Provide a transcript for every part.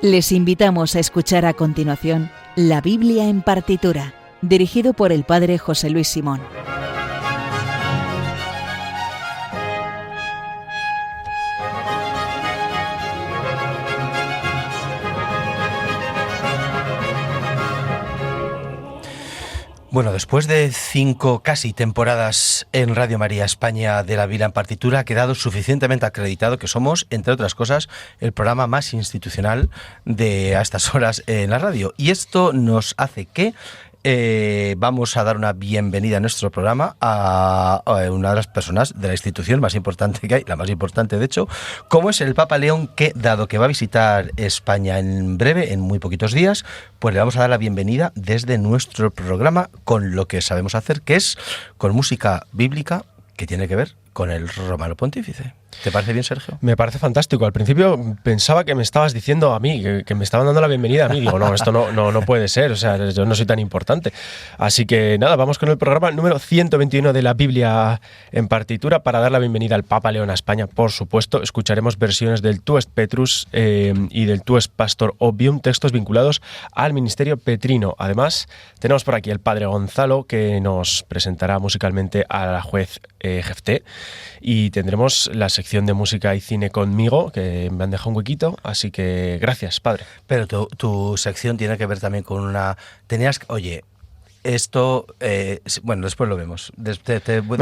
Les invitamos a escuchar a continuación La Biblia en partitura, dirigido por el Padre José Luis Simón. Bueno, después de 5 casi temporadas en Radio María España de la Biblia en partitura, ha quedado suficientemente acreditado que somos, entre otras cosas, el programa más institucional de a estas horas en la radio. Y esto nos hace que vamos a dar una bienvenida en nuestro programa a una de las personas de la institución más importante que hay, la más importante de hecho, como es el Papa León, que dado que va a visitar España en breve, en muy poquitos días, pues le vamos a dar la bienvenida desde nuestro programa con lo que sabemos hacer, que es con música bíblica que tiene que ver con el Romano Pontífice. ¿Te parece bien, Sergio? Me parece fantástico. Al principio pensaba que me estabas diciendo a mí, que me estaban dando la bienvenida a mí. Digo, no, esto no puede ser, o sea, yo no soy tan importante. Así que nada, vamos con el programa número 121 de la Biblia en partitura para dar la bienvenida al Papa León a España. Por supuesto, escucharemos versiones del Tu est Petrus y del Tu est Pastor Obvium, textos vinculados al ministerio petrino. Además, tenemos por aquí al Padre Gonzalo, que nos presentará musicalmente a la juez Jefté, y tendremos la sección de música y cine conmigo, que me han dejado un huequito, así que gracias, padre. Pero tu sección tiene que ver también con una... Oye, esto, bueno, después lo vemos. Después vemos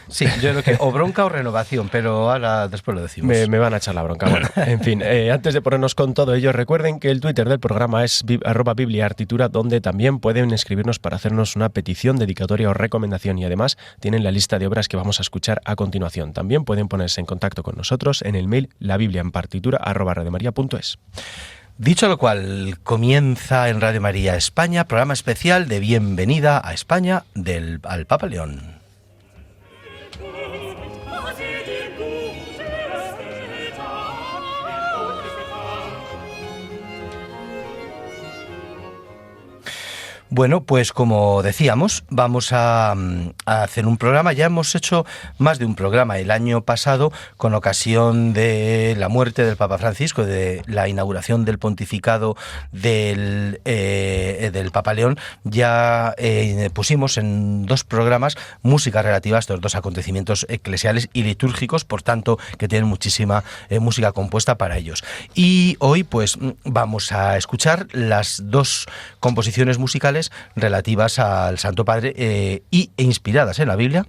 sí, yo creo que o bronca o renovación, pero ahora después lo decimos. Me van a echar la bronca. Bueno, en fin, antes de ponernos con todo ello, recuerden que el Twitter del programa es @bibliaartitura, donde también pueden escribirnos para hacernos una petición, dedicatoria o recomendación, y además tienen la lista de obras que vamos a escuchar a continuación. También pueden ponerse en contacto con nosotros en el mail labibliaenpartitura@radiomaria.es. Dicho lo cual, comienza en Radio María España, programa especial de bienvenida a España al Papa León. Bueno, pues como decíamos, vamos a hacer un programa. Ya hemos hecho más de un programa el año pasado con ocasión de la muerte del Papa Francisco, de la inauguración del pontificado del Papa León. Ya pusimos en 2 programas música relativa a estos 2 acontecimientos eclesiales y litúrgicos, por tanto, que tienen muchísima música compuesta para ellos. Y hoy pues vamos a escuchar las 2 composiciones musicales relativas al Santo Padre e inspiradas en la Biblia,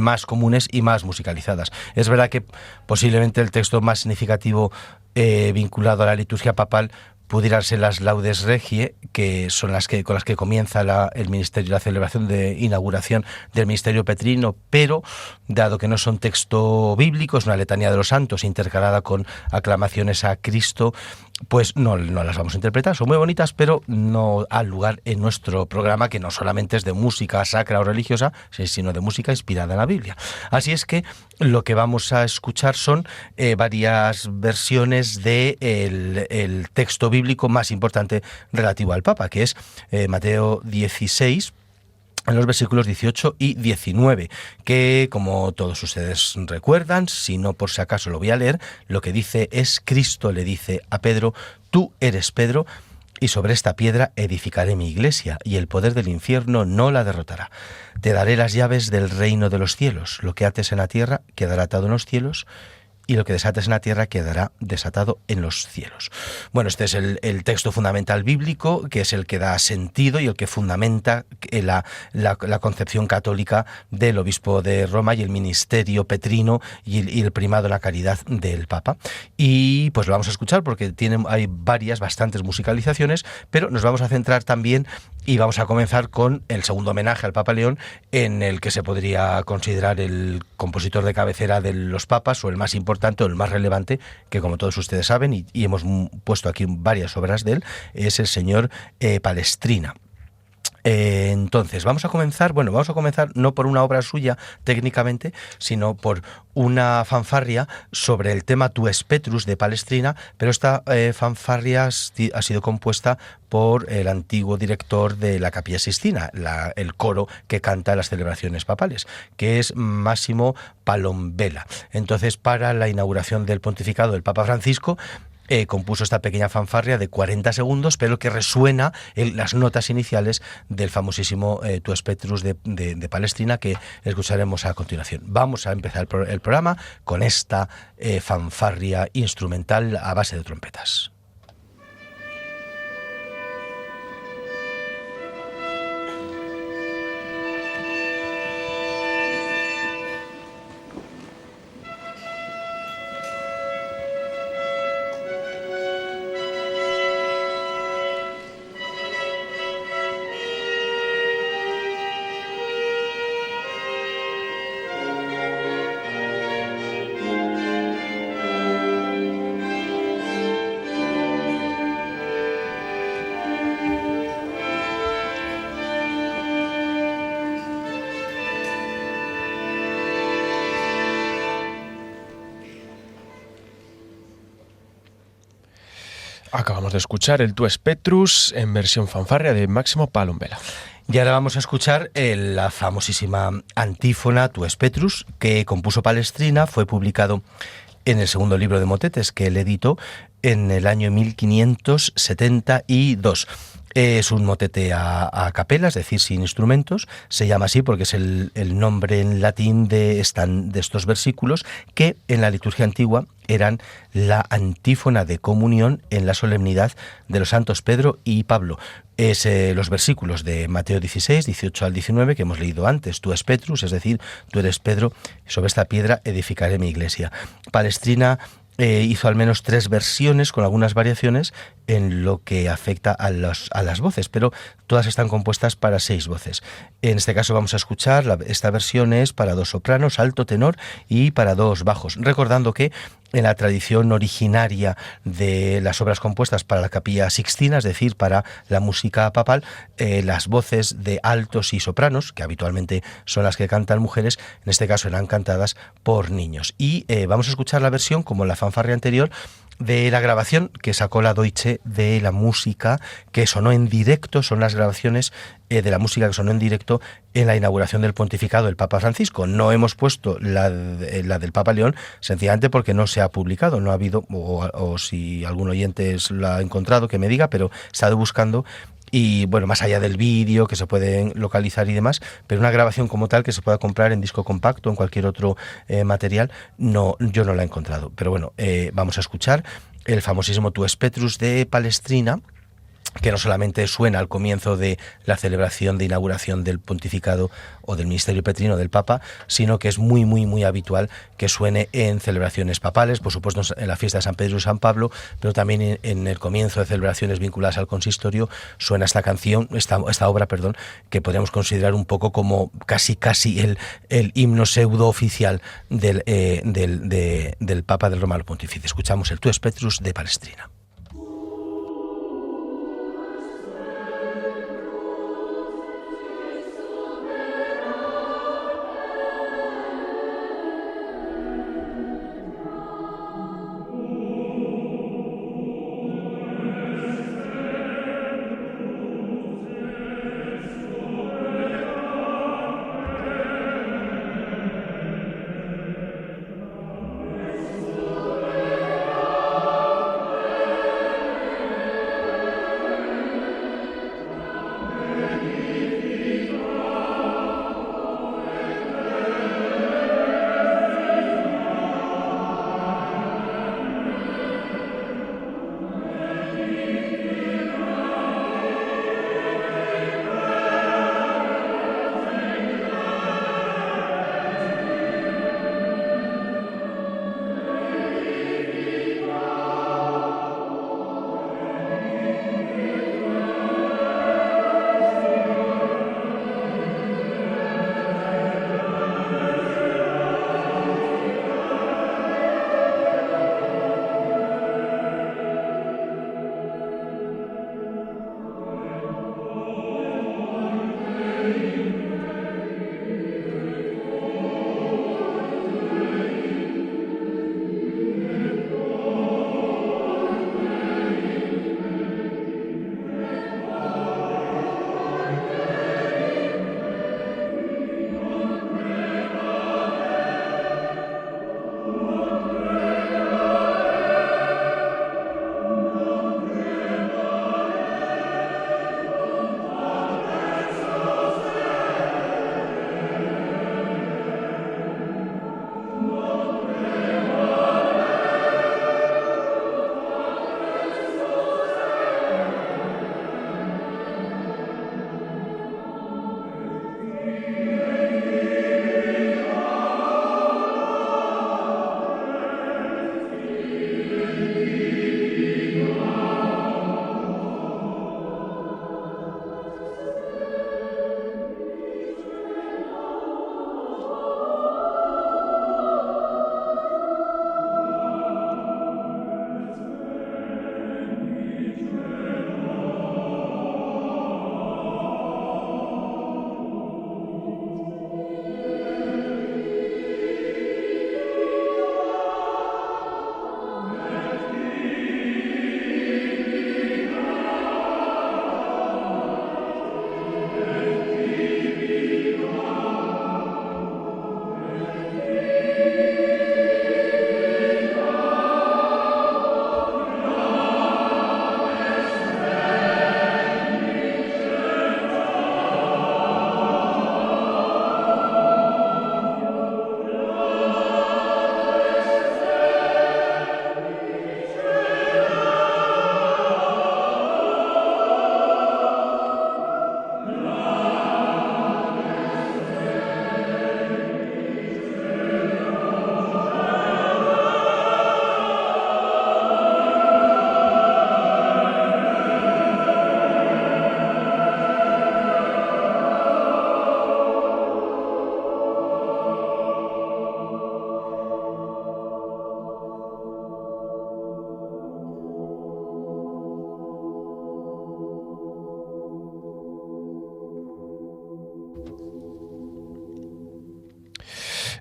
más comunes y más musicalizadas. Es verdad que posiblemente el texto más significativo vinculado a la liturgia papal pudieran ser las Laudes Regie, que son con las que comienza el ministerio, la celebración de inauguración del ministerio petrino, pero dado que no son texto bíblico, es una letanía de los santos intercalada con aclamaciones a Cristo, pues no las vamos a interpretar. Son muy bonitas, pero no al lugar en nuestro programa, que no solamente es de música sacra o religiosa, sino de música inspirada en la Biblia. Así es que lo que vamos a escuchar son varias versiones del texto bíblico más importante relativo al Papa, que es Mateo 16, en los versículos 18 y 19, que, como todos ustedes recuerdan, si no por si acaso lo voy a leer, lo que dice es: Cristo le dice a Pedro, tú eres Pedro, y sobre esta piedra edificaré mi iglesia, y el poder del infierno no la derrotará. Te daré las llaves del reino de los cielos. Lo que ates en la tierra quedará atado en los cielos, y lo que desates en la tierra quedará desatado en los cielos. Bueno, este es el texto fundamental bíblico, que es el que da sentido y el que fundamenta la concepción católica del obispo de Roma y el ministerio petrino y el primado de la caridad del Papa. Y pues lo vamos a escuchar porque hay bastantes musicalizaciones, pero nos vamos a centrar también y vamos a comenzar con el segundo homenaje al Papa León, en el que se podría considerar el compositor de cabecera de los papas, o el más importante o el más relevante, que como todos ustedes saben, y hemos puesto aquí varias obras de él, es el señor Palestrina. Entonces, vamos a comenzar no por una obra suya técnicamente, sino por una fanfarria sobre el tema Tu est Petrus de Palestrina, pero esta fanfarria ha sido compuesta por el antiguo director de la Capilla Sixtina, el coro que canta las celebraciones papales, que es Máximo Palombela. Entonces, para la inauguración del pontificado del Papa Francisco, compuso esta pequeña fanfarria de 40 segundos, pero que resuena en las notas iniciales del famosísimo Tu Petrus de Palestrina, que escucharemos a continuación. Vamos a empezar el programa con esta fanfarria instrumental a base de trompetas. Acabamos de escuchar el Tu Petrus en versión fanfarria de Máximo Palombela. Y ahora vamos a escuchar la famosísima antífona Tu Petrus, que compuso Palestrina. Fue publicado en el segundo libro de motetes que él editó en el año 1572. Es un motete a capela, es decir, sin instrumentos. Se llama así porque es el nombre en latín de estos versículos, que en la liturgia antigua eran la antífona de comunión en la solemnidad de los santos Pedro y Pablo. Es los versículos de Mateo 16, 18 al 19 que hemos leído antes. Tú es Petrus, es decir, tú eres Pedro, sobre esta piedra edificaré mi iglesia. Palestrina hizo al menos 3 versiones con algunas variaciones en lo que afecta a las voces, pero todas están compuestas para 6 voces. En este caso vamos a escuchar, esta versión es para 2 sopranos, alto, tenor y para 2 bajos, recordando que en la tradición originaria de las obras compuestas para la Capilla Sixtina, es decir, para la música papal, las voces de altos y sopranos, que habitualmente son las que cantan mujeres, en este caso eran cantadas por niños. Y vamos a escuchar la versión, como la fanfarria anterior, de la grabación que sacó la Deutsche de la música que sonó en directo. Son las grabaciones de la música que sonó en directo en la inauguración del pontificado del Papa Francisco. No hemos puesto la del Papa León, sencillamente porque no se ha publicado, no ha habido, o si algún oyente la ha encontrado, que me diga, pero he estado buscando. Y bueno, más allá del vídeo que se pueden localizar y demás, pero una grabación como tal que se pueda comprar en disco compacto o en cualquier otro material, no, yo no la he encontrado. Pero bueno, vamos a escuchar el famosísimo Tu Petrus de Palestrina, que no solamente suena al comienzo de la celebración de inauguración del pontificado o del ministerio petrino del Papa, sino que es muy, muy, muy habitual que suene en celebraciones papales, por supuesto en la fiesta de San Pedro y San Pablo, pero también en el comienzo de celebraciones vinculadas al consistorio suena esta obra, que podríamos considerar un poco como casi el himno pseudo oficial del Papa del Romano Pontífice. Escuchamos el Tu Petrus de Palestrina.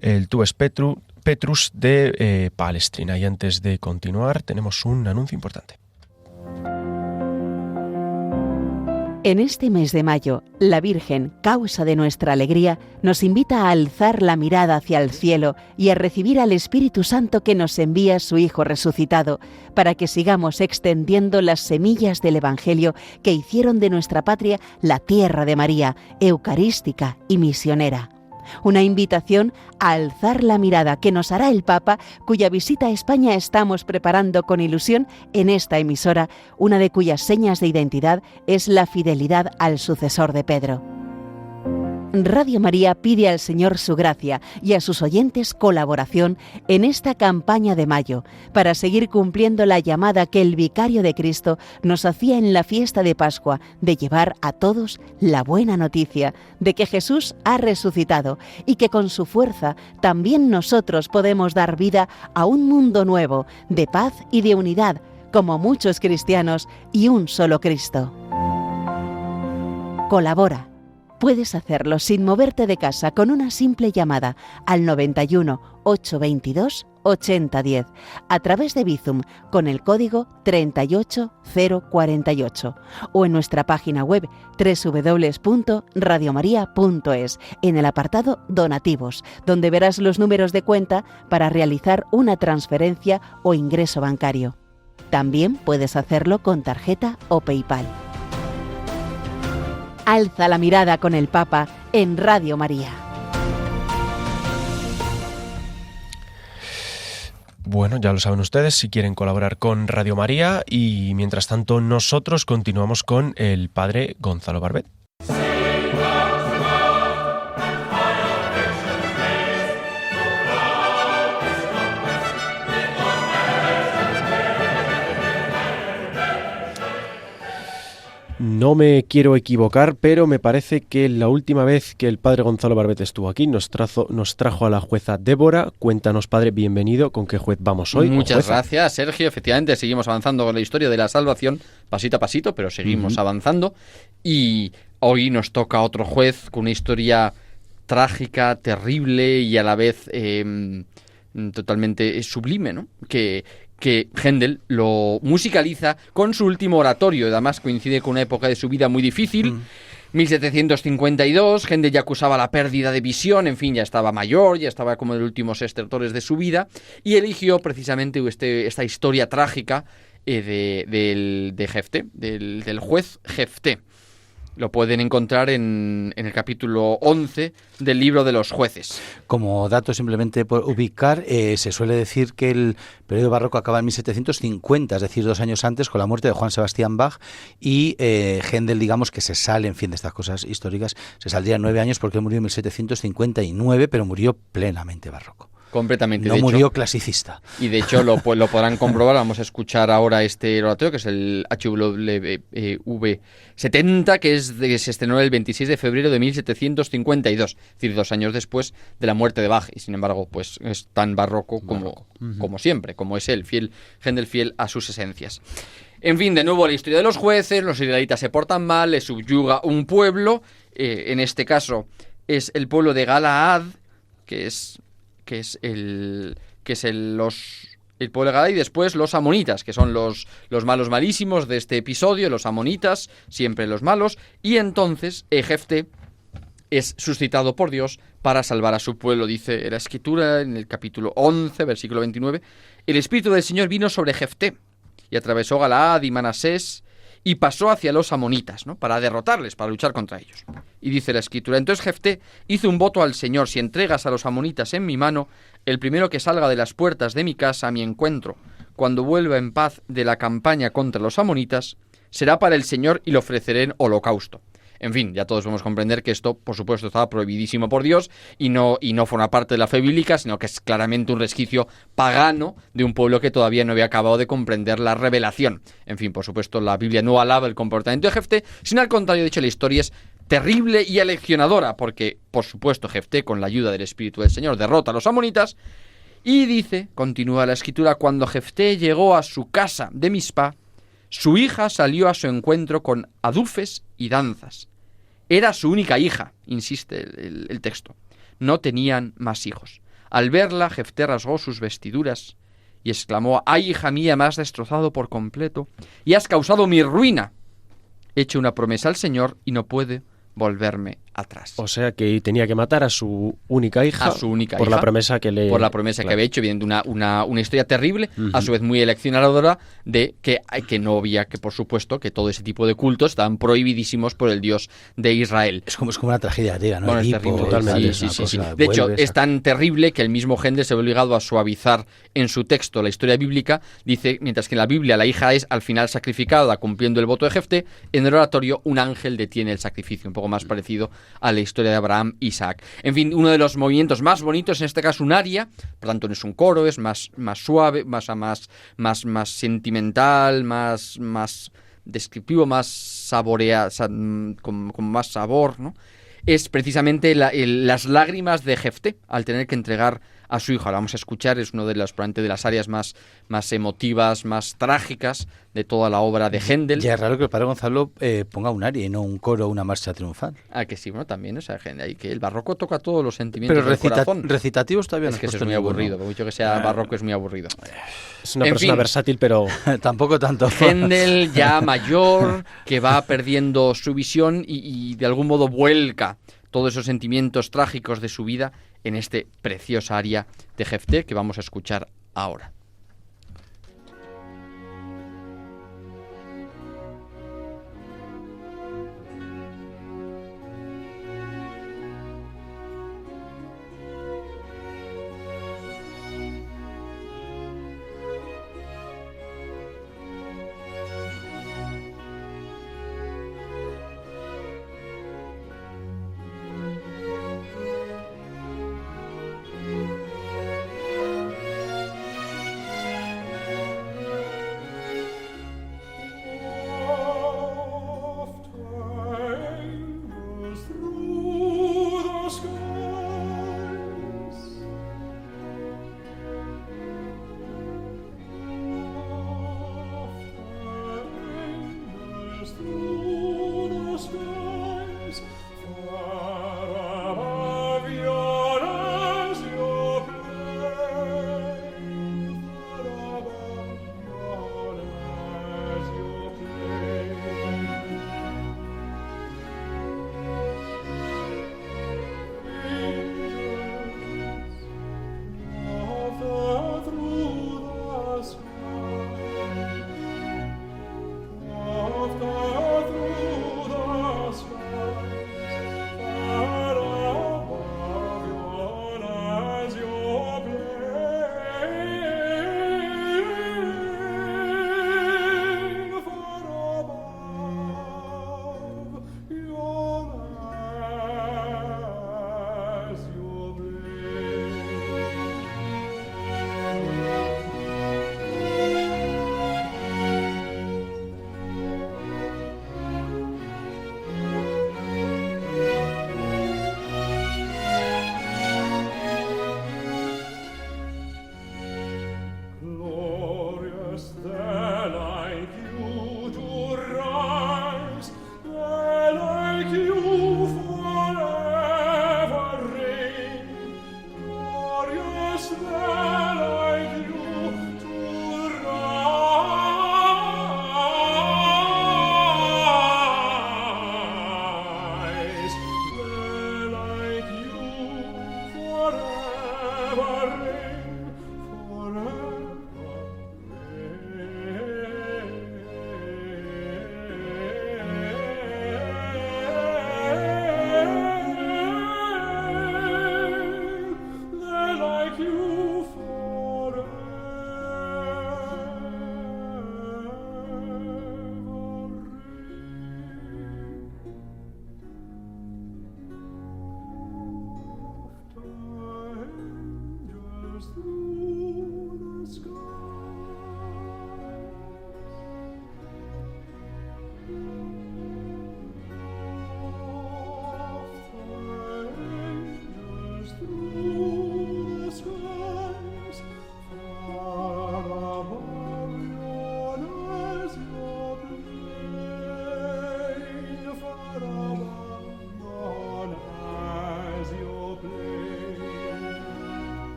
el Tues Petrus de Palestrina. Y antes de continuar, tenemos un anuncio importante. En este mes de mayo, la Virgen, causa de nuestra alegría, nos invita a alzar la mirada hacia el cielo y a recibir al Espíritu Santo que nos envía su Hijo resucitado, para que sigamos extendiendo las semillas del Evangelio que hicieron de nuestra patria la tierra de María, eucarística y misionera. Una invitación a alzar la mirada que nos hará el Papa, cuya visita a España estamos preparando con ilusión en esta emisora, una de cuyas señas de identidad es la fidelidad al sucesor de Pedro. Radio María pide al Señor su gracia y a sus oyentes colaboración en esta campaña de mayo para seguir cumpliendo la llamada que el Vicario de Cristo nos hacía en la fiesta de Pascua de llevar a todos la buena noticia de que Jesús ha resucitado y que con su fuerza también nosotros podemos dar vida a un mundo nuevo de paz y de unidad, como muchos cristianos y un solo Cristo. Colabora. Puedes hacerlo sin moverte de casa con una simple llamada al 91 822 8010 a través de Bizum con el código 38048 o en nuestra página web www.radiomaria.es en el apartado Donativos, donde verás los números de cuenta para realizar una transferencia o ingreso bancario. También puedes hacerlo con tarjeta o PayPal. Alza la mirada con el Papa en Radio María. Bueno, ya lo saben ustedes, si quieren colaborar con Radio María, y mientras tanto nosotros continuamos con el Padre Gonzalo Barbet. No me quiero equivocar, pero me parece que la última vez que el Padre Gonzalo Barbet estuvo aquí nos trajo a la jueza Débora. Cuéntanos, Padre, bienvenido. ¿Con qué juez vamos hoy? Muchas gracias, Sergio. Efectivamente, seguimos avanzando con la historia de la salvación, pasito a pasito, pero seguimos avanzando. Y hoy nos toca otro juez con una historia trágica, terrible y a la vez totalmente sublime, ¿no? Que Händel lo musicaliza con su último oratorio. Además coincide con una época de su vida muy difícil. 1752, Händel ya acusaba la pérdida de visión, en fin, ya estaba mayor, ya estaba como en los últimos estertores de su vida, y eligió precisamente esta historia trágica de Jefté, del juez Jefté. Lo pueden encontrar en el capítulo 11 del libro de los jueces. Como dato, simplemente por ubicar, se suele decir que el periodo barroco acaba en 1750, es decir, 2 años antes, con la muerte de Juan Sebastián Bach, y Händel, digamos que se sale, en fin, de estas cosas históricas, se saldría 9 años porque él murió en 1759, pero murió plenamente barroco. Completamente. No murió clasicista. Y de hecho lo podrán comprobar. Vamos a escuchar ahora este oratorio, que es el HWV 70, que se estrenó el 26 de febrero de 1752, es decir, 2 años después de la muerte de Bach. Y sin embargo, pues es tan barroco como siempre, como es él, Händel fiel a sus esencias. En fin, de nuevo la historia de los jueces. Los israelitas se portan mal, les subyuga un pueblo. En este caso es el pueblo de Galaad, que es el pueblo de Galaad, y después los amonitas, que son los malos malísimos de este episodio, los amonitas, siempre los malos, y entonces Jefté es suscitado por Dios para salvar a su pueblo. Dice la Escritura en el capítulo 11, versículo 29, el Espíritu del Señor vino sobre Jefté, y atravesó Galaad y Manasés, y pasó hacia los amonitas, ¿no? Para derrotarles, para luchar contra ellos. Y dice la Escritura, entonces Jefté hizo un voto al Señor: si entregas a los amonitas en mi mano, el primero que salga de las puertas de mi casa a mi encuentro, cuando vuelva en paz de la campaña contra los amonitas, será para el Señor y lo ofreceré en holocausto. En fin, ya todos podemos comprender que esto, por supuesto, estaba prohibidísimo por Dios y no forma parte de la fe bíblica, sino que es claramente un resquicio pagano de un pueblo que todavía no había acabado de comprender la revelación. En fin, por supuesto, la Biblia no alaba el comportamiento de Jefté, sino al contrario. De hecho, la historia es terrible y aleccionadora, porque, por supuesto, Jefté, con la ayuda del Espíritu del Señor, derrota a los amonitas. Y dice, continúa la Escritura, cuando Jefté llegó a su casa de Mizpá, su hija salió a su encuentro con adufes y danzas. Era su única hija, insiste el texto. No tenían más hijos. Al verla, Jefté rasgó sus vestiduras y exclamó: ¡ay, hija mía, me has destrozado por completo y has causado mi ruina! He hecho una promesa al Señor y no puede volverme atrás. O sea que tenía que matar a su única hija, por la promesa que le... Por la promesa que había hecho, viendo una historia terrible, a su vez muy eleccionadora, de que no había, que por supuesto, que todo ese tipo de cultos estaban prohibidísimos por el Dios de Israel. Es como una tragedia griega, ¿no? Bueno, es terrible, totalmente. Sí. De hecho, es tan terrible que el mismo Händel se ve obligado a suavizar en su texto la historia bíblica. Dice, mientras que en la Biblia la hija es al final sacrificada cumpliendo el voto de Jefté, en el oratorio un ángel detiene el sacrificio, un poco más parecido a la historia de Abraham e Isaac. En fin, uno de los movimientos más bonitos, en este caso un aria, por tanto no es un coro, es más suave, más sentimental, más descriptivo, más saboreado, con más sabor, ¿no? Es precisamente las lágrimas de Jefté al tener que entregar a su hijo. Ahora vamos a escuchar, es uno de las áreas más emotivas, más trágicas de toda la obra de Händel. Ya es raro que el padre Gonzalo ponga un aria y no un coro o una marcha triunfal. Ah, que sí, bueno, también, o sea, que el barroco toca todos los sentimientos del corazón. Recitativos todavía no es que eso es muy aburrido, por mucho que sea barroco es muy aburrido. Es una persona versátil, pero... Tampoco tanto. Händel, ya mayor, que va perdiendo su visión y de algún modo vuelca todos esos sentimientos trágicos de su vida en este preciosa aria de Jefté que vamos a escuchar ahora.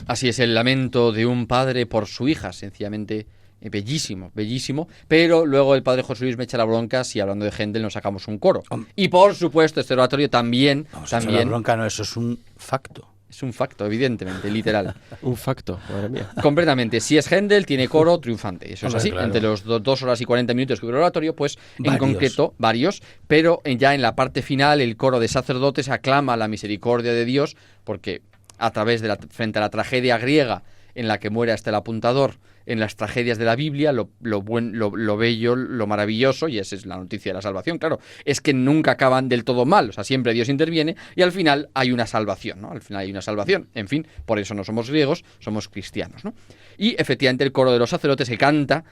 Así es el lamento de un padre por su hija, sencillamente bellísimo, bellísimo. Pero luego el padre José Luis me echa la bronca si hablando de Händel nos sacamos un coro. Y por supuesto este oratorio también... Vamos a echar la bronca, no, eso es un facto. Es un facto, evidentemente, literal. Un facto, madre mía. Completamente. Si es Händel, tiene coro triunfante. Eso es así. Claro. Entre los 2 horas y 40 minutos que dura el oratorio, pues en Varios. concreto, varios. Pero ya en la parte final, el coro de sacerdotes aclama la misericordia de Dios, porque a través de frente a la tragedia griega en la que muere hasta el apuntador, en las tragedias de la Biblia, lo bello, lo maravilloso, y esa es la noticia de la salvación, claro, es que nunca acaban del todo mal, o sea, siempre Dios interviene y al final hay una salvación, ¿no? Al final hay una salvación, en fin, por eso no somos griegos, somos cristianos, ¿no? Y efectivamente el coro de los sacerdotes que canta: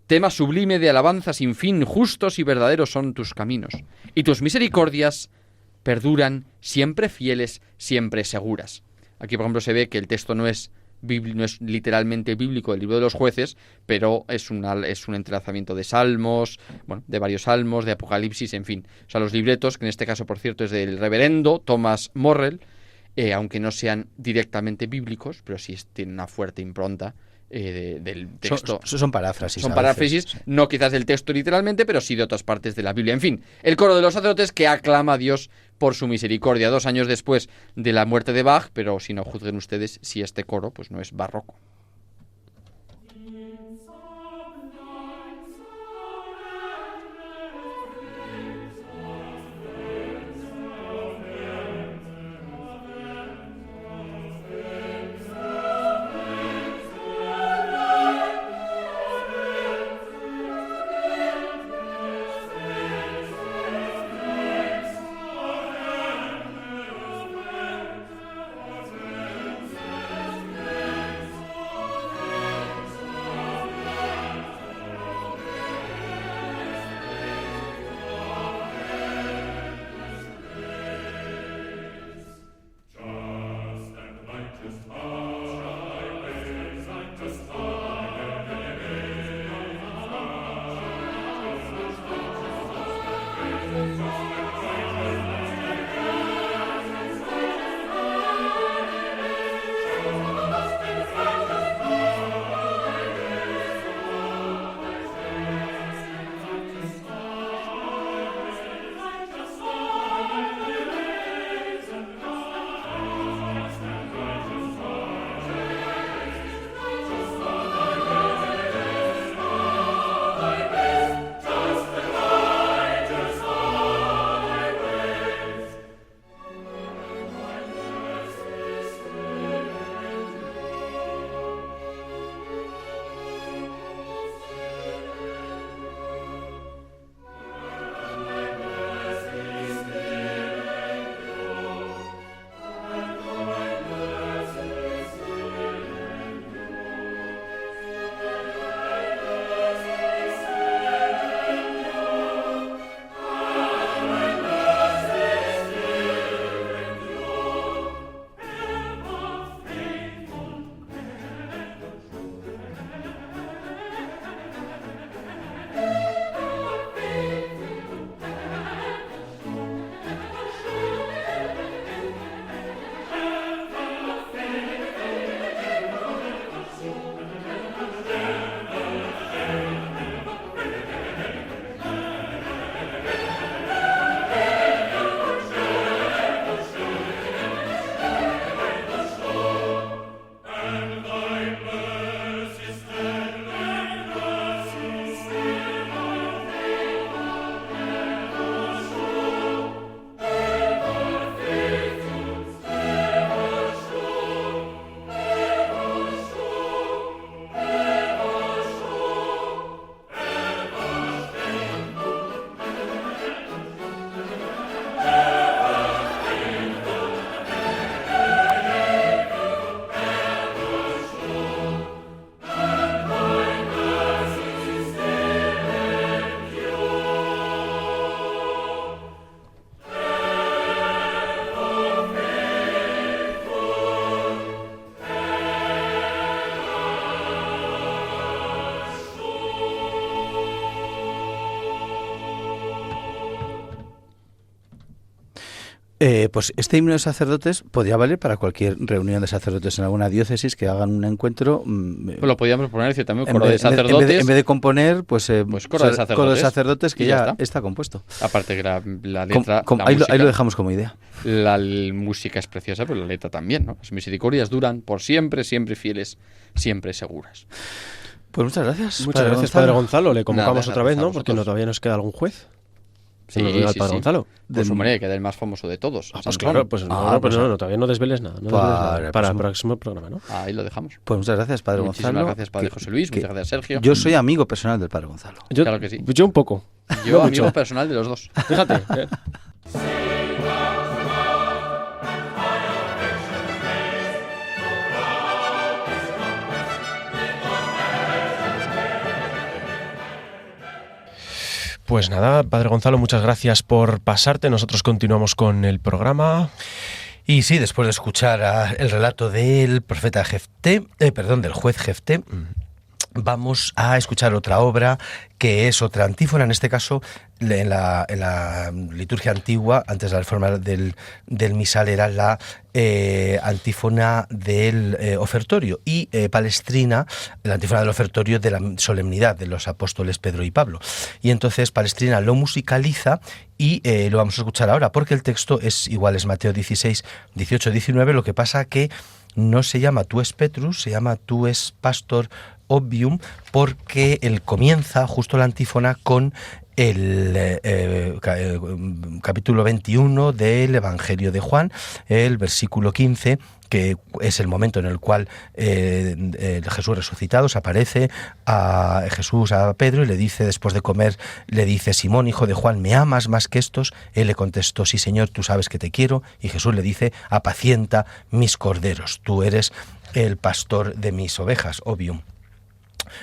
tema sublime de alabanza sin fin, justos y verdaderos son tus caminos, y tus misericordias perduran siempre fieles, siempre seguras. Aquí, por ejemplo, se ve que el texto no es literalmente bíblico del libro de los jueces, pero es un entrelazamiento de salmos, bueno, de varios salmos, de Apocalipsis, en fin. O sea, los libretos, que en este caso, por cierto, es del reverendo Thomas Morrell, aunque no sean directamente bíblicos, pero sí tienen una fuerte impronta del texto. Son paráfrasis. Son paráfrasis, sí. No quizás del texto literalmente, pero sí de otras partes de la Biblia. En fin, el coro de los sacerdotes que aclama a Dios por su misericordia 2 años después de la muerte de Bach, pero si no, juzguen ustedes si este coro pues no es barroco. Pues este himno de sacerdotes podría valer para cualquier reunión de sacerdotes en alguna diócesis que hagan un encuentro. Pues lo podíamos poner, decir, también En coro de vez, sacerdotes. en vez de componer, pues, Coro de sacerdotes. coro de sacerdotes que Y ya ya está. está compuesto. Aparte que la letra. la Ahí música, lo dejamos como idea. la música es preciosa, pero la letra también, ¿no? Las misericordias duran por siempre, siempre fieles, siempre seguras. Pues muchas gracias. Muchas gracias, Padre Gonzalo. Le convocamos Nada, otra vez, gracias a ¿no? Porque vosotros. todavía nos queda algún juez. Sí, Nos diga el sí, Padre sí. Gonzalo. Pues hombre, queda el más famoso de todos. Pues Sansón. claro, pues no, todavía no desveles nada. No desveles nada. Para el próximo programa, ¿no? Ahí lo dejamos. Pues muchas gracias, Padre Muchísimas Gonzalo. gracias, Padre José Luis. Muchas gracias, Sergio. Yo soy amigo personal del Padre Gonzalo. Claro que sí. Yo un poco. Yo, no amigo mucho. personal de los dos. Fíjate. Pues nada, Padre Gonzalo, muchas gracias por pasarte. Nosotros continuamos con el programa. Y sí, después de escuchar el relato del profeta Jefté, del juez Jefté, vamos a escuchar otra obra que es otra antífona, en este caso en la liturgia antigua, antes de la reforma del misal, era la antífona del ofertorio, y Palestrina, la antífona del ofertorio de la solemnidad de los apóstoles Pedro y Pablo. Y entonces Palestrina lo musicaliza y lo vamos a escuchar ahora, porque el texto es igual, es Mateo 16, 18, 19, lo que pasa que no se llama tu es Petrus, se llama tu es Pastor Obvium, porque él comienza justo la antífona con el capítulo 21 del Evangelio de Juan, el versículo 15, que es el momento en el cual Jesús resucitado se aparece a Jesús, a Pedro, y le dice, después de comer, le dice: Simón, hijo de Juan, ¿me amas más que estos? Él le contestó: sí, Señor, tú sabes que te quiero. Y Jesús le dice: apacienta mis corderos, tú eres el pastor de mis ovejas, Obium.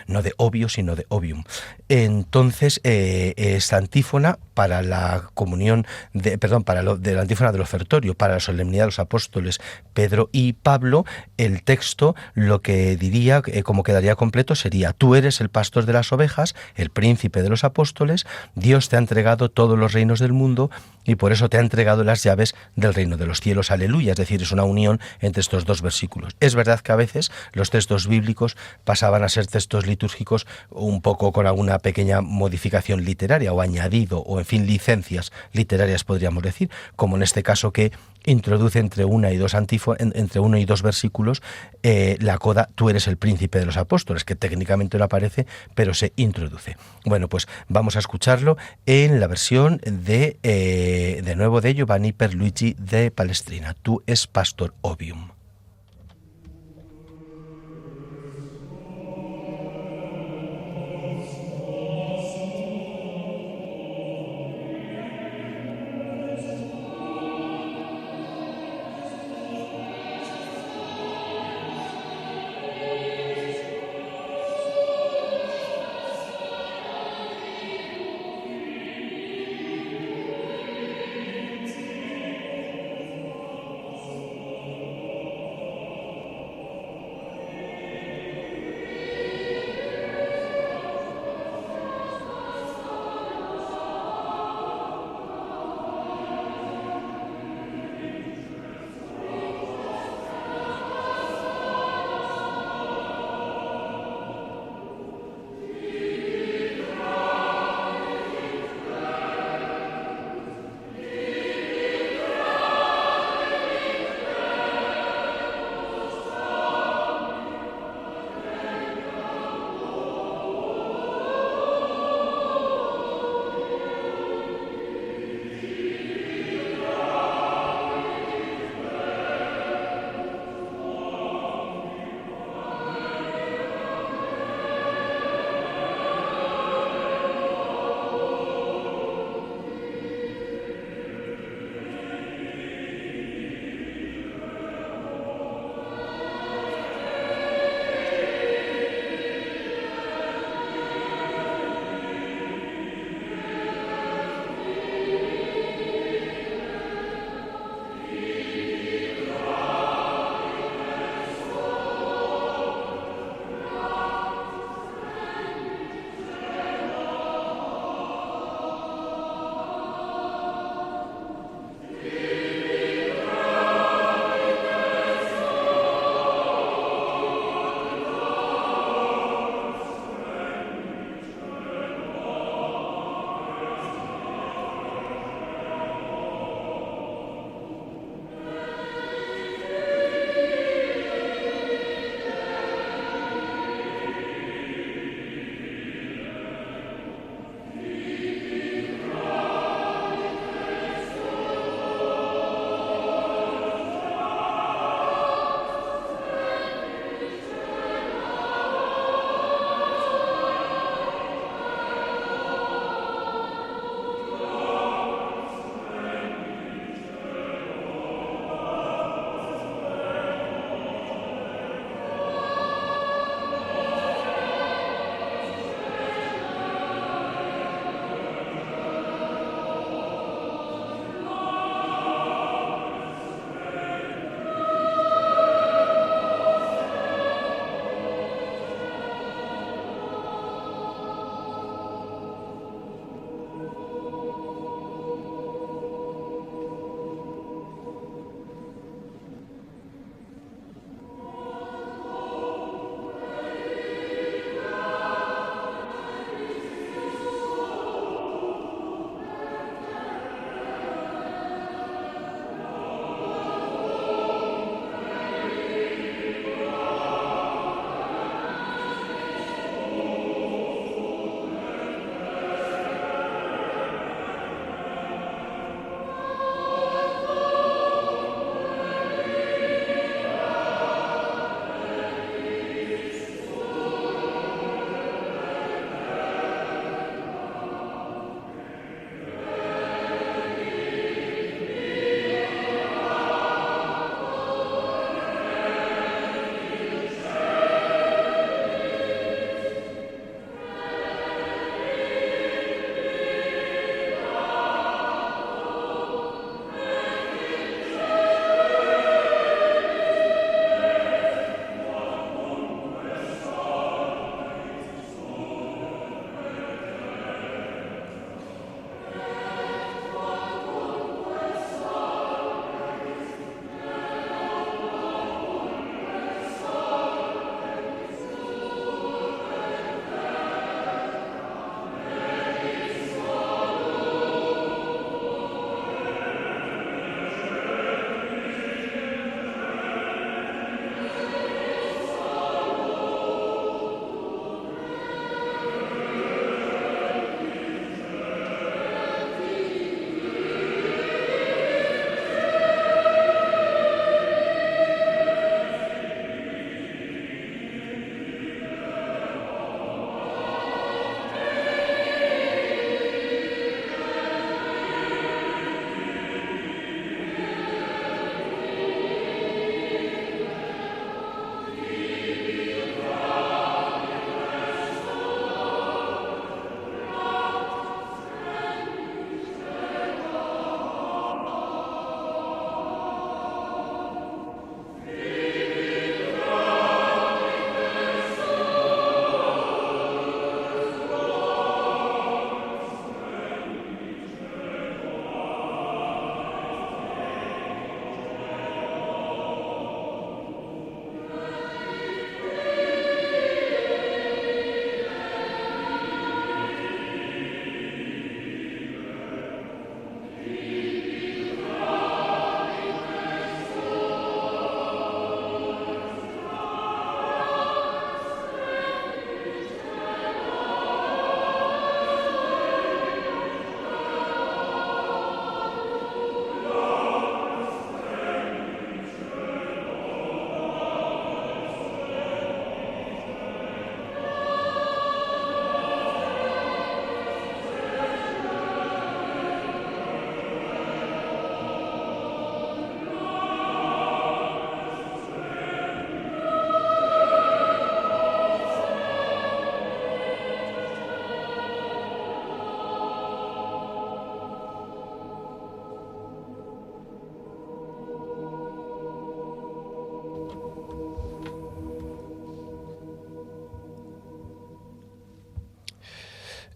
No de obvio, sino de obium. Entonces, esta antífona para la comunión, de la antífona del ofertorio, para la solemnidad de los apóstoles Pedro y Pablo, el texto lo que diría, como quedaría completo, sería: tú eres el pastor de las ovejas, el príncipe de los apóstoles, Dios te ha entregado todos los reinos del mundo y por eso te ha entregado las llaves del reino de los cielos. Aleluya. Es decir, es una unión entre estos dos versículos. Es verdad que a veces los textos bíblicos pasaban a ser textos litúrgicos un poco con alguna pequeña modificación literaria o añadido, o en fin, licencias literarias podríamos decir, como en este caso, que introduce entre uno y dos versículos la coda tú eres el príncipe de los apóstoles, que técnicamente no aparece, pero se introduce. Bueno, pues vamos a escucharlo en la versión de nuevo de Giovanni Pierluigi de Palestrina. Tú es Pastor Obium.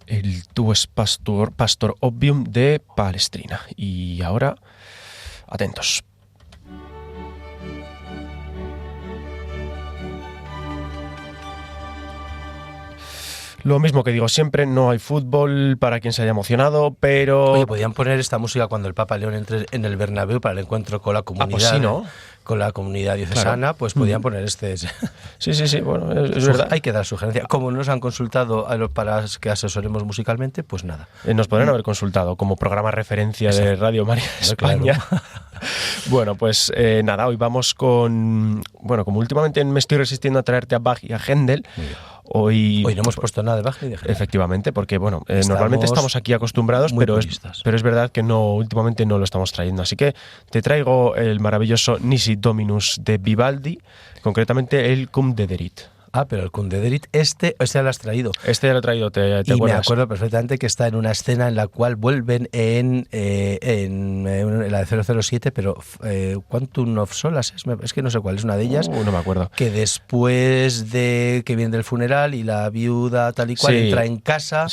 el Tuus Pastor Obvium de Palestrina. Y ahora, atentos. Lo mismo que digo siempre, no hay fútbol para quien se haya emocionado, pero... Oye, podían poner esta música cuando el Papa León entre en el Bernabéu para el encuentro con la comunidad, pues sí, ¿no? Con la comunidad diocesana, claro. Pues podían poner este. Sí, bueno, es verdad. Hay que dar sugerencia. Como nos han consultado para que asesoremos musicalmente, pues nada. Nos podrían haber consultado como programa referencia de Radio María España. Claro. Bueno, pues nada, hoy vamos con... Bueno, como últimamente me estoy resistiendo a traerte a Bach y a Händel, hoy no hemos puesto nada de Bach ni de Händel. Efectivamente, porque bueno, normalmente estamos aquí acostumbrados, pero es verdad que últimamente no lo estamos trayendo. Así que te traigo el maravilloso Nisi Dominus de Vivaldi, concretamente el Cum Dederit. Ah, pero el Cum Dederit, este ya lo has traído. Este ya lo he traído, ¿te acuerdas? Me acuerdo perfectamente que está en una escena en la cual vuelven en la de 007, pero Quantum of Solace, es que no sé cuál es una de ellas. No me acuerdo. Que después de que viene del funeral y la viuda tal y cual entra en casa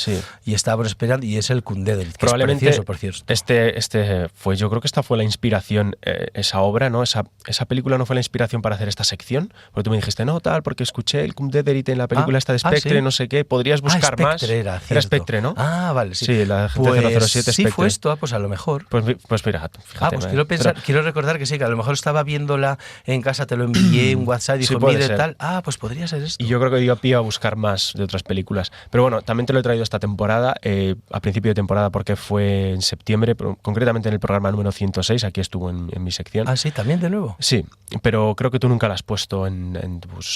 y estábamos esperando, y es el Cum Dederit, que probablemente es precioso, por cierto. Este fue, yo creo que esta fue la inspiración, esa obra, ¿no? Esa película no fue la inspiración para hacer esta sección, porque tú me dijiste, no, tal, porque escuché el Cum Dederit en la película esta de Spectre, ¿sí? No sé qué, podrías buscar más. Era Spectre, ¿no? Ah, vale, sí. Sí, la gente pues 007 sí Spectre. Fue esto, pues a lo mejor. Pues mira, fíjate. Pues quiero recordar que sí, que a lo mejor estaba viéndola en casa, te lo envié en WhatsApp, dijo, mire tal, pues podría ser esto. Y yo creo que dio pie a buscar más de otras películas. Pero bueno, también te lo he traído esta temporada, a principio de temporada, porque fue en septiembre, concretamente en el programa número 106, aquí estuvo en mi sección. Ah, sí, también de nuevo. Sí, pero creo que tú nunca la has puesto en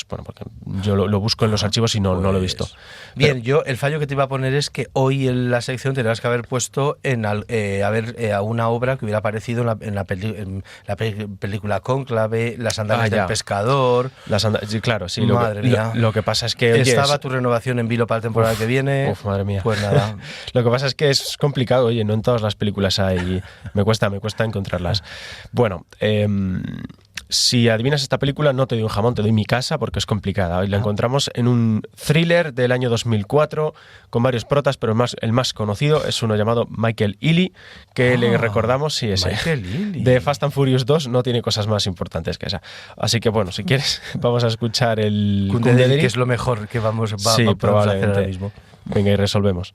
bueno, porque yo lo busco en los archivos y no lo he visto. Bien, yo el fallo que te iba a poner es que hoy en la sección tendrás que haber puesto a una obra que hubiera aparecido en la película Cónclave, Las sandalias del pescador. Claro, sí. Madre mía. Lo que pasa es que... Estaba tu renovación en vilo para la temporada que viene. Madre mía. Pues nada. Lo que pasa es que es complicado, oye, no en todas las películas hay... Me cuesta encontrarlas. Bueno, si adivinas esta película, no te doy un jamón, te doy mi casa porque es complicada. Hoy la encontramos en un thriller del año 2004 con varios protas, pero el más conocido es uno llamado Michael Ealy, que le recordamos, sí, ese. Michael Ealy. De Fast and Furious 2 no tiene cosas más importantes que esa. Así que bueno, si quieres, vamos a escuchar el Cum Dederit, que es lo mejor que vamos a hacer ahora mismo. Venga, y resolvemos.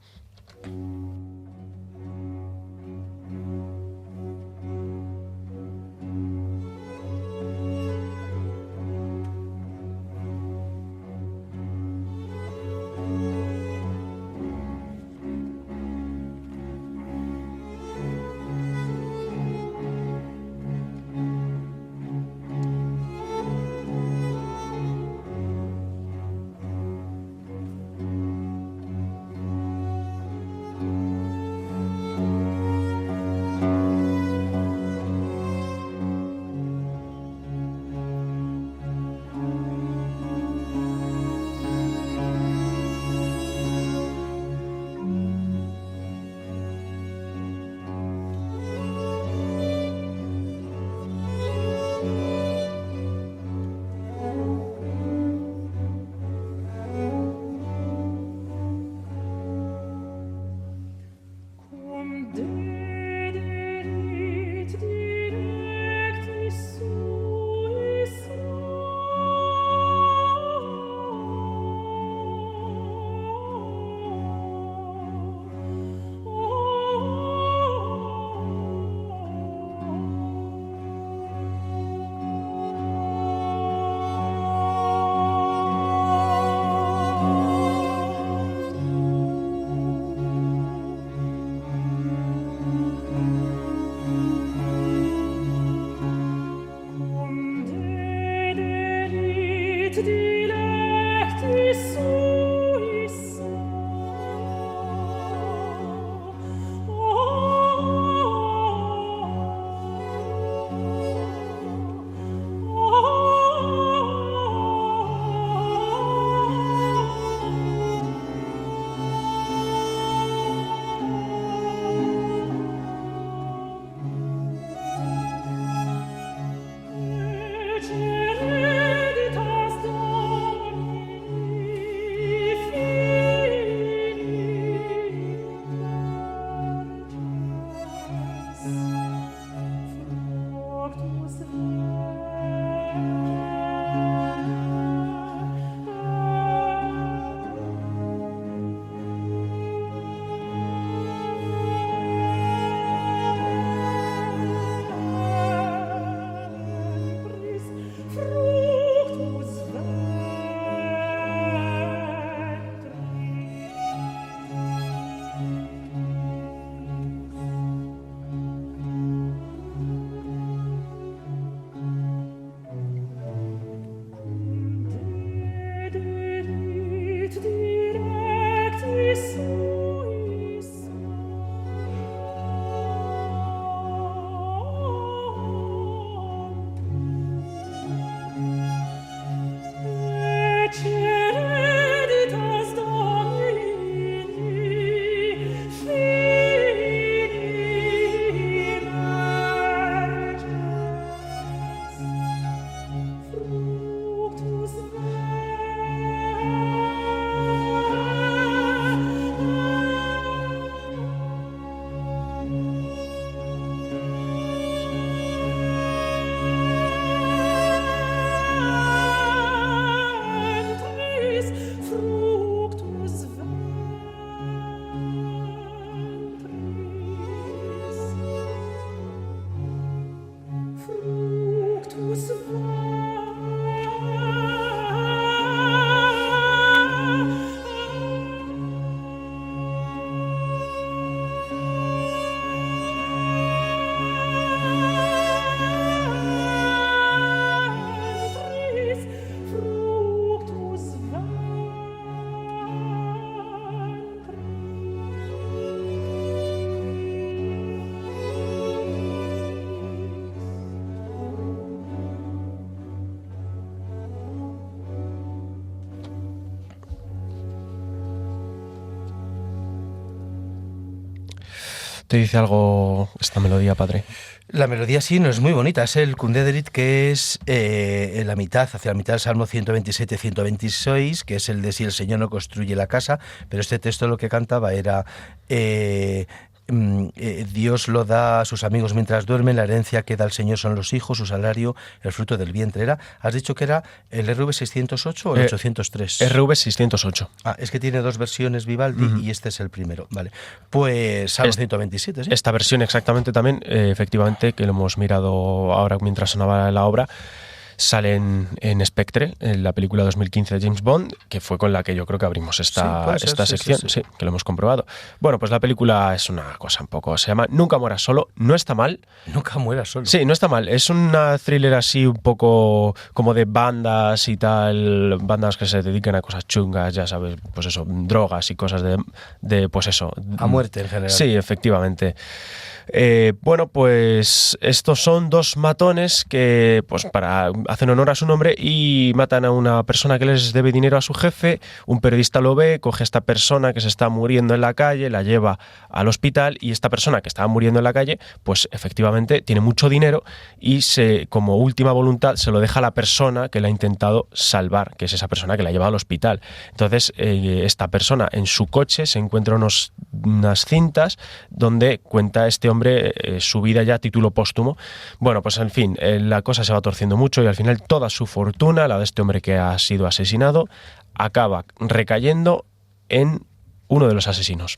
¿Te dice algo esta melodía, padre? La melodía sí, no es muy bonita, es el Cundederit, que es en la mitad, hacia la mitad del Salmo 127-126, que es el de si el Señor no construye la casa, pero este texto lo que cantaba era Dios lo da a sus amigos mientras duermen, la herencia que da el Señor son los hijos, su salario, el fruto del vientre. ¿Has dicho que era el RV 608 o el 803? RV 608. Ah, es que tiene dos versiones Vivaldi y este es el primero. Vale, pues Salmo 127, ¿sí? Esta versión exactamente también, efectivamente, que lo hemos mirado ahora mientras sonaba la obra, sale en Spectre, en la película 2015 de James Bond, que fue con la que yo creo que abrimos esta sección, sí, que lo hemos comprobado. Bueno, pues la película es una cosa un poco, se llama Nunca mueras solo, no está mal. Nunca mueras solo. Sí, no está mal, es una thriller así un poco como de bandas y tal, bandas que se dedican a cosas chungas, ya sabes, pues eso, drogas y cosas de pues eso. A muerte en general. Sí, efectivamente. Bueno, pues estos son dos matones que pues hacen honor a su nombre y matan a una persona que les debe dinero a su jefe. Un periodista lo ve, coge a esta persona que se está muriendo en la calle, la lleva al hospital, y esta persona que estaba muriendo en la calle pues efectivamente tiene mucho dinero y como última voluntad se lo deja a la persona que la ha intentado salvar, que es esa persona que la lleva al hospital. Entonces esta persona en su coche se encuentra unas cintas donde cuenta este hombre su vida ya a título póstumo. Bueno, pues en fin, la cosa se va torciendo mucho y al final toda su fortuna, la de este hombre que ha sido asesinado, acaba recayendo en uno de los asesinos.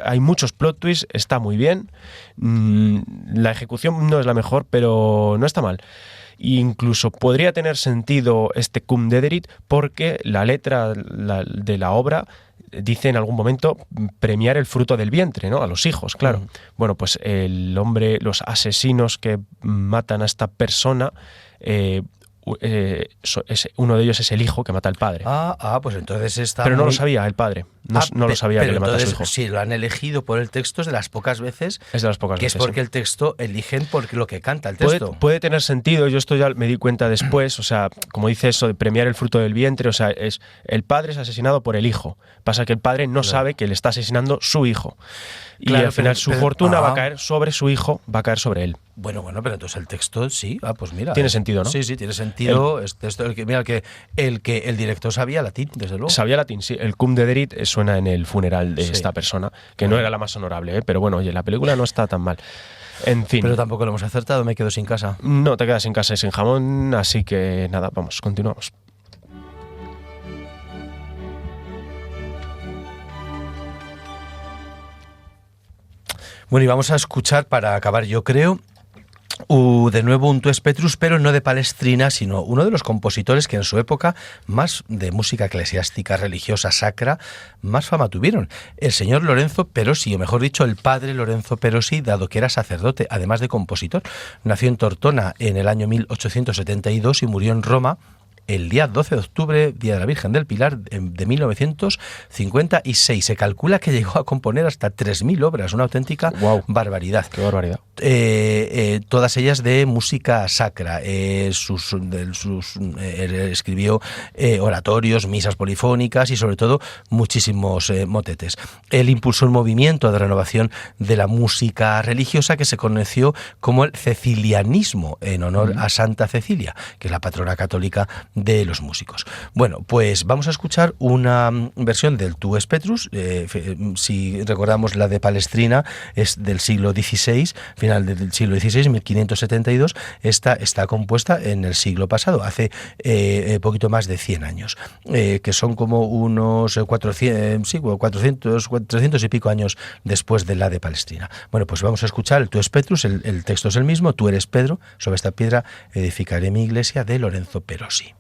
Hay muchos plot twists, está muy bien. La ejecución no es la mejor, pero no está mal. Incluso podría tener sentido este Cum Dederit porque la letra de la obra dice en algún momento premiar el fruto del vientre, ¿no? A los hijos, claro. Pues los asesinos que matan a esta persona, uno de ellos es el hijo que mata al padre. Pues entonces está. Pero no lo sabía el padre. No lo sabía que le mata a su hijo. Si lo han elegido por el texto, es de las pocas veces. Es de las pocas veces. Es porque el texto eligen por lo que canta el texto. Puede tener sentido, yo esto ya me di cuenta después, o sea, como dice eso de premiar el fruto del vientre, o sea, el padre es asesinado por el hijo. Pasa que el padre no sabe que le está asesinando su hijo. Y al final su fortuna va a caer sobre su hijo, va a caer sobre él. Bueno, pero entonces el texto sí, pues mira. Tiene sentido, ¿no? Sí, tiene sentido. El director sabía latín, desde luego. Sabía latín, sí. El Cum Dederit suena en el funeral de esta persona, que no era la más honorable, pero bueno, oye, la película no está tan mal. En fin. Pero tampoco lo hemos acertado, me quedo sin casa. No, te quedas sin casa y sin jamón, así que nada, vamos, continuamos. Bueno, y vamos a escuchar, para acabar, yo creo, de nuevo un Tues Petrus, pero no de Palestrina, sino uno de los compositores que en su época más de música eclesiástica, religiosa, sacra, más fama tuvieron. El señor Lorenzo Perosi, o mejor dicho, el padre Lorenzo Perosi, dado que era sacerdote, además de compositor. Nació en Tortona en el año 1872 y murió en Roma el día 12 de octubre, Día de la Virgen del Pilar, de 1956. Se calcula que llegó a componer hasta 3.000 obras, una auténtica barbaridad. ¡Qué barbaridad! Todas ellas de música sacra. Él escribió oratorios, misas polifónicas y sobre todo muchísimos motetes. Él impulsó un movimiento de renovación de la música religiosa que se conoció como el cecilianismo, en honor a Santa Cecilia, que es la patrona católica de los músicos. Bueno, pues vamos a escuchar una versión del Tues Petrus. Si recordamos, la de Palestrina es del siglo XVI, final del siglo XVI, 1572. Esta está compuesta en el siglo pasado, hace poquito más de 100 años, que son como unos 300 y pico años después de la de Palestrina. Bueno, pues vamos a escuchar el Tues Petrus. El texto es el mismo: tú eres Pedro, sobre esta piedra edificaré mi iglesia, de Lorenzo Perosi.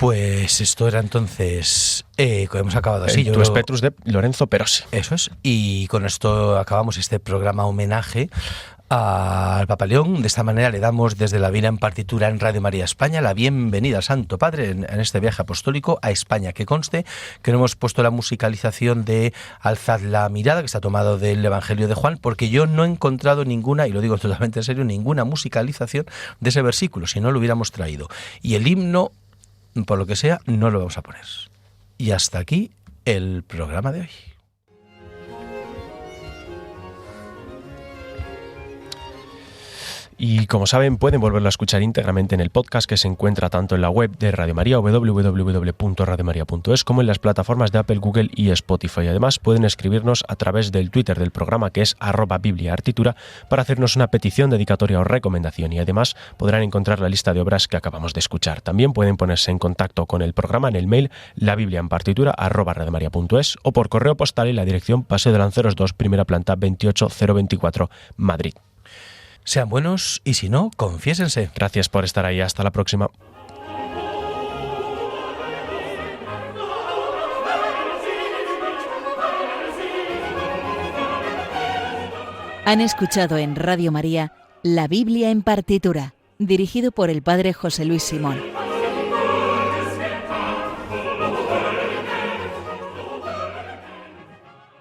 Pues esto era entonces, hemos acabado así. Tu es Petrus de Lorenzo Perosi. Eso es, y con esto acabamos este programa homenaje al Papa León. De esta manera le damos desde la Biblia en Partitura en Radio María España la bienvenida al Santo Padre en este viaje apostólico a España. Que conste que no hemos puesto la musicalización de Alzad la mirada, que está tomado del Evangelio de Juan, porque yo no he encontrado ninguna, y lo digo totalmente en serio, ninguna musicalización de ese versículo, si no lo hubiéramos traído. Y el himno, por lo que sea, no lo vamos a poner. Y hasta aquí el programa de hoy. Y como saben, pueden volverlo a escuchar íntegramente en el podcast que se encuentra tanto en la web de Radio María, www.radiomaria.es, como en las plataformas de Apple, Google y Spotify. Además, pueden escribirnos a través del Twitter del programa, que es @bibliaartitura, para hacernos una petición, dedicatoria o recomendación. Y además podrán encontrar la lista de obras que acabamos de escuchar. También pueden ponerse en contacto con el programa en el mail labibliaenpartitura@radiomaria.es o por correo postal en la dirección Paseo de Lanceros 2, primera planta, 28024, Madrid. Sean buenos y si no, confiésense. Gracias por estar ahí. Hasta la próxima. Han escuchado en Radio María La Biblia en Partitura, dirigido por el Padre José Luis Simón.